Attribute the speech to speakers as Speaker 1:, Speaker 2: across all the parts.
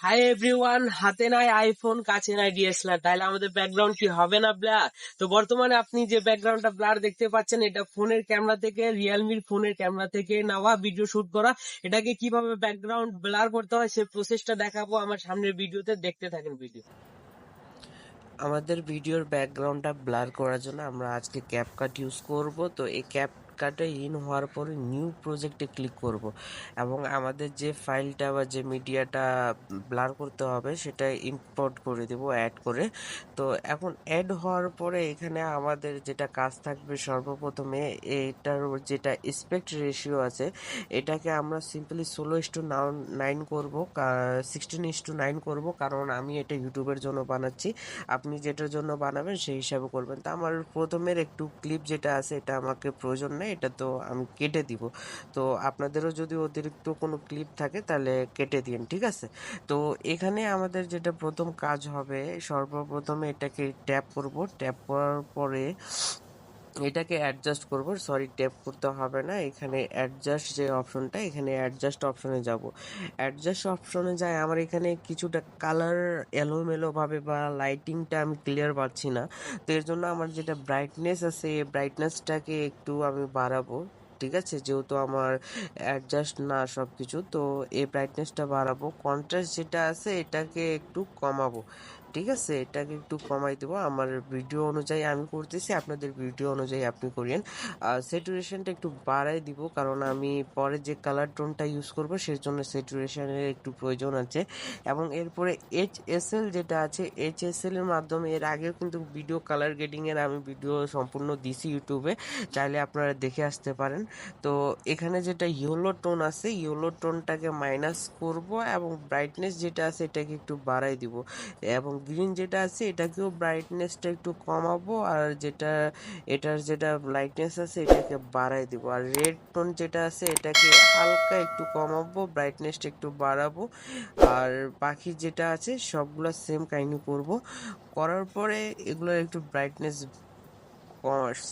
Speaker 1: Hi everyone, হাতে নাই iPhone, কাছে নাই ডিএসএলআর, তাহলে আমাদের ব্যাকগ্রাউন্ড কি হবে না ব্লার? তো বর্তমানে আপনি যে ব্যাকগ্রাউন্ডটা ব্লার দেখতে পাচ্ছেন, এটা ফোনের ক্যামেরা থেকে, রিয়েলমির ফোনের ক্যামেরা থেকে নেওয়া, ভিডিও শুট করা। এটাকে কিভাবে ব্যাকগ্রাউন্ড ব্লার করতে হয় সেই প্রসেসটা দেখাবো আমার সামনের ভিডিওতে, দেখতে থাকেন ভিডিও।
Speaker 2: আমাদের ভিডিওর ব্যাকগ্রাউন্ডটা ব্লার করার জন্য আমরা আজকে ক্যাপকাট ইউজ করব। তো এই ক্যাপকাটে ইন হওয়ার পরে নিউ প্রজেক্টে ক্লিক করব এবং আমাদের যে ফাইলটা বা যে মিডিয়াটা ব্লার করতে হবে সেটা ইম্পোর্ট করে দেব অ্যাড করে। তো এখন অ্যাড হওয়ার পরে এখানে আমাদের যেটা কাজ থাকবে, সর্বপ্রথমে এটার যেটা স্পেক্ট রেশিও আছে এটাকে আমরা সিম্পলি 16:9 করব, 16:9 করব, কারণ আমি এটা ইউটিউবের জন্য বানাচ্ছি। আপনি যেটার জন্য বানাবেন সেই হিসাবে করবেন। তো আমার প্রথমের একটু ক্লিপ যেটা আছে এটা আমাকে প্রয়োজন নেই, এটা তো আমি কেটে দিব। তো আপনাদেরও যদি অতিরিক্ত কোনো ক্লিপ থাকে তাহলে কেটে দিন, ঠিক আছে? তো এখানে আমাদের যেটা প্রথম কাজ হবে, সর্বপ্রথমে এটাকে ট্যাপ করব। ট্যাপ করার পরে এটাকে অ্যাডজাস্ট করব, সরি ট্যাপ করতে হবে না, এখানে অ্যাডজাস্ট যে অপশনটা, এখানে অ্যাডজাস্ট অপশনে যাব। অ্যাডজাস্ট অপশনে যাই, আমার এখানে কিছুটা কালার এলোমেলোভাবে বা লাইটিংটা আমি ক্লিয়ার পাচ্ছি না। তো এর জন্য আমার যেটা ব্রাইটনেস আছে এই ব্রাইটনেসটাকে একটু আমি বাড়াবো, ঠিক আছে? যেহেতু আমার অ্যাডজাস্ট না সব কিছু, তো এই ব্রাইটনেসটা বাড়াবো। কন্ট্রাস্ট যেটা আছে এটাকে একটু কমাবো, ঠিক আছে? এটাকে একটু কমাই দেবো। আমার ভিডিও অনুযায়ী আমি করতেছি, আপনাদের ভিডিও অনুযায়ী আপনি করিয়েন। আর স্যাচুরেশনটা একটু বাড়াই দিব, কারণ আমি পরে যে কালার টোনটা ইউজ করবো সেই জন্য স্যাচুরেশনের একটু প্রয়োজন আছে। এবং এরপরে HSL যেটা আছে, HSL এর মাধ্যমে এর আগেও কিন্তু ভিডিও কালার গ্রেডিং এর আমি ভিডিও সম্পূর্ণ দিছি ইউটিউবে, চাইলে আপনারা দেখে আসতে পারেন। তো এখানে যেটা ইয়েলো টোন আছে, ইয়েলো টোনটাকে মাইনাস করব এবং ব্রাইটনেস যেটা আছে এটাকে একটু বাড়াই দিব। এবং গ্রিন যেটা আছে এটাকেও ব্রাইটনেসটা একটু কমাবো, আর এটার যেটা লাইটনেস আছে এটাকে বাড়াই দিব। আর রেড টোন যেটা আছে এটাকে হালকা একটু কমাবো, ব্রাইটনেসটা একটু বাড়াবো। আর বাকি যেটা আছে সবগুলো সেম কাহিনী করব। করার পরে এগুলোর একটু ব্রাইটনেস,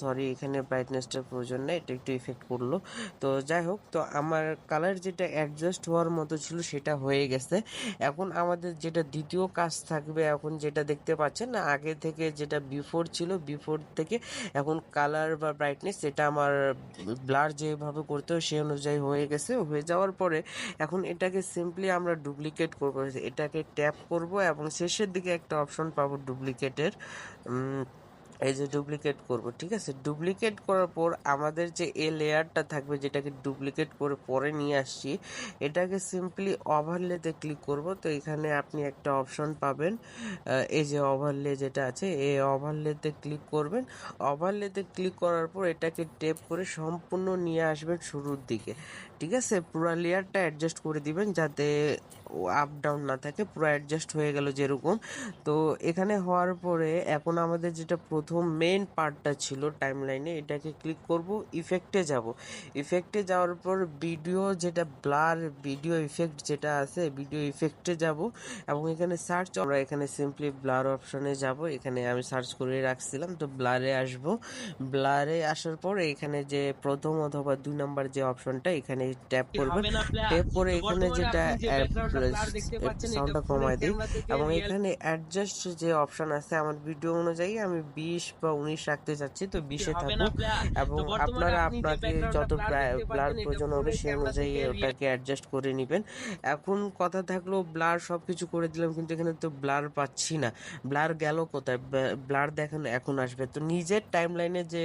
Speaker 2: সরি এখানে ব্রাইটনেসটার প্রয়োজন নেই, এটা একটু ইফেক্ট করলো। তো যাই হোক, তো আমার কালার যেটা অ্যাডজাস্ট হওয়ার মতো ছিল সেটা হয়ে গেছে। এখন আমাদের যেটা দ্বিতীয় কাজ থাকবে, এখন যেটা দেখতে পাচ্ছেন না আগে থেকে যেটা বিফোর ছিল, বিফোর থেকে এখন কালার বা ব্রাইটনেস এটা আমার ব্লার যেভাবে করতে হয় সেই অনুযায়ী হয়ে গেছে। হয়ে যাওয়ার পরে এখন এটাকে সিম্পলি আমরা ডুপ্লিকেট করবো, এটাকে ট্যাপ করব এবং শেষের দিকে একটা অপশন পাবো ডুপ্লিকেটের। এই যে ডুপ্লিকেট করব, ঠিক আছে? ডুপ্লিকেট করার পর আমাদের যে এই লেয়ারটা থাকবে যেটাকে ডুপ্লিকেট করে পরে নিয়ে আসছি, এটাকে সিম্পলি ওভারলেতে ক্লিক করব। তো এখানে আপনি একটা অপশন পাবেন, এই যে ওভারলে যেটা আছে এই ওভারলেতে ক্লিক করবেন। ওভারলেতে ক্লিক করার পর এটাকে টেপ করে সম্পূর্ণ নিয়ে আসবেন শুরুর দিকে, ঠিক আছে? পুরো লেয়ারটা অ্যাডজাস্ট করে দিবেন যাতে আপ ডাউন না থাকে, পুরো অ্যাডজাস্ট হয়ে গেল যেরকম। তো এখানে হওয়ার পরে এখন আমাদের যেটা প্রথম মেইন পার্টটা ছিল টাইম লাইনে, এটাকে ক্লিক করব, ইফেক্টে যাব। ইফেক্টে যাওয়ার পর ভিডিও যেটা ব্লার, ভিডিও ইফেক্ট যেটা আছে ভিডিও ইফেক্টে যাব এবং এখানে সার্চ, আমরা এখানে সিম্পলি ব্লার অপশনে যাব। এখানে আমি সার্চ করে রাখছিলাম, তো ব্লারে আসব। ব্লারে আসার পর এখানে যে প্রথম অথবা 2 নাম্বার যে অপশনটা এখানে ট্যাপ করবেন।
Speaker 1: হবে না ব্লার?
Speaker 2: ট্যাপ করে
Speaker 1: তো
Speaker 2: এখানে
Speaker 1: বর্তমানে
Speaker 2: যেটা
Speaker 1: আপনি যে ব্যাকগ্রাউন্ডটা ব্লার দেখতে পাচ্ছেন, এটা
Speaker 2: সাউন্ডটা
Speaker 1: ফোনের
Speaker 2: কমাই দিই
Speaker 1: ক্যামেরা থেকে
Speaker 2: এবং
Speaker 1: রিয়েল।
Speaker 2: এখানে অ্যাডজাস্ট যে অপশন আছে আমার ভিডিও অনুযায়ী আমি 20 বা 19 রাখতে চাচ্ছি, তো 20-এ
Speaker 1: হবে না
Speaker 2: থাকুক।
Speaker 1: ব্লার?
Speaker 2: এবং
Speaker 1: তো বর্তমানে
Speaker 2: আপনারা
Speaker 1: আপনি যে
Speaker 2: আপনাকে
Speaker 1: ব্যাকগ্রাউন্ডটা
Speaker 2: যত
Speaker 1: ব্লার দেখতে
Speaker 2: ব্লার
Speaker 1: পাচ্ছেন, এটা
Speaker 2: প্রয়োজন হবে
Speaker 1: ফোনের
Speaker 2: সেই
Speaker 1: ক্যামেরা
Speaker 2: অনুযায়ী
Speaker 1: থেকে রিয়েল।
Speaker 2: ওটাকে অ্যাডজাস্ট করে নেবেন। এখন কথা থাকলো, ব্লার সব কিছু করে দিলাম কিন্তু এখানে তো ব্লার পাচ্ছি না। ব্লার গেল কোথায়? ব্লার দেখেন এখন আসবে। তো নিজের টাইম লাইনে যে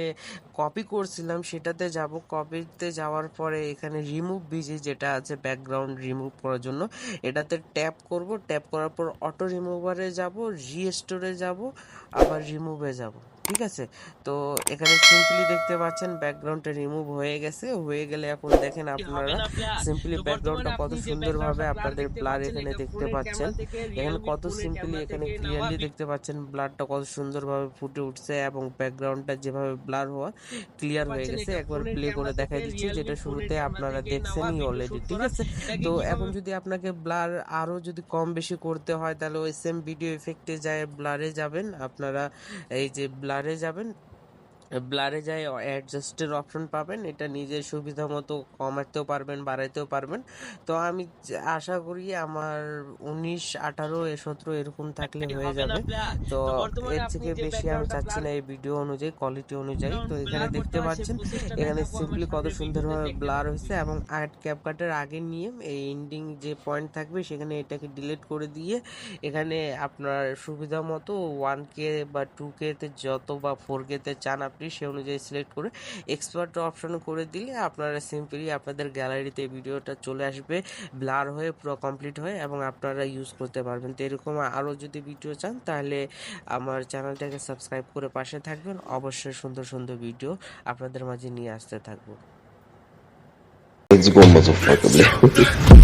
Speaker 2: কপি করছিলাম সেটাতে যাব। কপিতে যাওয়ার পরে এখানে রিমুভ ভিজি যেটা আছে ব্যাকগ্রাউন্ড রিমুভ করার জন্য, এটাতে ট্যাপ করব। ট্যাপ করার পর অটো রিমুভারে যাব, রিস্টোরে যাব, আবার রিমুভে যাব, ঠিক আছে? তো এখানে সিম্পলি দেখতে পাচ্ছেন ব্যাকগ্রাউন্ডটা রিমুভ হয়ে গেছে। হয়ে গেলে এখন দেখেন
Speaker 1: হবে
Speaker 2: আপনারা
Speaker 1: না ব্লার?
Speaker 2: সিম্পলি
Speaker 1: তো বর্তমানে
Speaker 2: ব্যাকগ্রাউন্ডটা কত
Speaker 1: আপনি যে
Speaker 2: সুন্দরভাবে
Speaker 1: ব্যাকগ্রাউন্ডটা ব্লার
Speaker 2: আপনাদের
Speaker 1: দেখতে
Speaker 2: ব্লার
Speaker 1: পাচ্ছেন,
Speaker 2: এখানে
Speaker 1: এটা
Speaker 2: দেখতে
Speaker 1: ফোনের
Speaker 2: পাচ্ছেন।
Speaker 1: ক্যামেরা থেকে
Speaker 2: এখানে
Speaker 1: রিয়েলমির
Speaker 2: কত
Speaker 1: ফোনের
Speaker 2: সিম্পলি
Speaker 1: ক্যামেরা
Speaker 2: এখানে
Speaker 1: থেকে নেওয়া।
Speaker 2: ক্লিয়ারলি দেখতে পাচ্ছেন ব্লারটা কত সুন্দরভাবে ফুটে উঠছে এবং ব্যাকগ্রাউন্ডটা যেভাবে ব্লার হওয়া ক্লিয়ার হয়ে
Speaker 1: পাচ্ছেন,
Speaker 2: গেছে।
Speaker 1: এটা
Speaker 2: একবার
Speaker 1: ফোনের
Speaker 2: প্লে করে
Speaker 1: ক্যামেরা থেকে
Speaker 2: দেখাই দিচ্ছি, যেটা
Speaker 1: রিয়েলমির ফোনের
Speaker 2: শুরুতে
Speaker 1: ক্যামেরা
Speaker 2: আপনারা
Speaker 1: থেকে নেওয়া,
Speaker 2: দেখছেনই
Speaker 1: ভিডিও
Speaker 2: অলরেডি,
Speaker 1: শুট
Speaker 2: ঠিক
Speaker 1: করা।
Speaker 2: আছে?
Speaker 1: এটাকে
Speaker 2: তো এখন
Speaker 1: কিভাবে?
Speaker 2: যদি আপনাকে ব্লার আরো যদি কম বেশি করতে হয় তাহলে ওই সেম ভিডিও ইফেক্টে যায় ব্লারে যাবেন আপনারা, এই যে ব্লারে যাবেন, ব্লারে যাই অ্যাডজাস্টের অপশন পাবেন, এটা নিজের সুবিধা মতো কমাতেও পারবেন, বাড়াইতেও পারবেন। তো আমি আশা করি আমার 19, 18, 17 এরকম থাকলে হয়ে
Speaker 1: হবে না
Speaker 2: যাবে।
Speaker 1: ব্লার।
Speaker 2: তো
Speaker 1: তো বর্তমানে
Speaker 2: এর
Speaker 1: আপনি
Speaker 2: থেকে
Speaker 1: যে
Speaker 2: বেশি আমি
Speaker 1: ব্যাকগ্রাউন্ডটা
Speaker 2: চাচ্ছি
Speaker 1: ব্লার
Speaker 2: না এই ভিডিও অনুযায়ী, কোয়ালিটি অনুযায়ী। তো এখানে
Speaker 1: ব্লার করতে
Speaker 2: দেখতে
Speaker 1: হয় সেই
Speaker 2: পাচ্ছেন
Speaker 1: প্রসেসটা
Speaker 2: এখানে
Speaker 1: দেখাবো আমার
Speaker 2: সিম্পলি কত
Speaker 1: সামনের ভিডিওতে
Speaker 2: সুন্দরভাবে
Speaker 1: দেখতে
Speaker 2: ব্লার
Speaker 1: পাচ্ছি।
Speaker 2: হয়েছে, এবং আর্ট ক্যাপকাটের আগের নিয়ম এই এন্ডিং যে পয়েন্ট থাকবে সেখানে এটাকে ডিলিট করে দিয়ে এখানে আপনার সুবিধা মতো 1K বা 2K তে যত বা 4K তে চান আপনি সে অনুযায়ী সিলেক্ট করে এক্সপার্ট অপশন করে দিলে আপনারা সিম্পলি আপনাদের গ্যালারিতে ভিডিওটা চলে আসবে ব্লার হয়ে পুরো কমপ্লিট হয়ে, এবং আপনারা ইউজ করতে পারবেন। তো এরকম আরও যদি ভিডিও চান তাহলে আমার চ্যানেলটাকে সাবস্ক্রাইব করে পাশে থাকবেন, অবশ্যই সুন্দর সুন্দর ভিডিও আপনাদের মাঝে নিয়ে আসতে থাকবো।
Speaker 3: Let's go, motherfucker.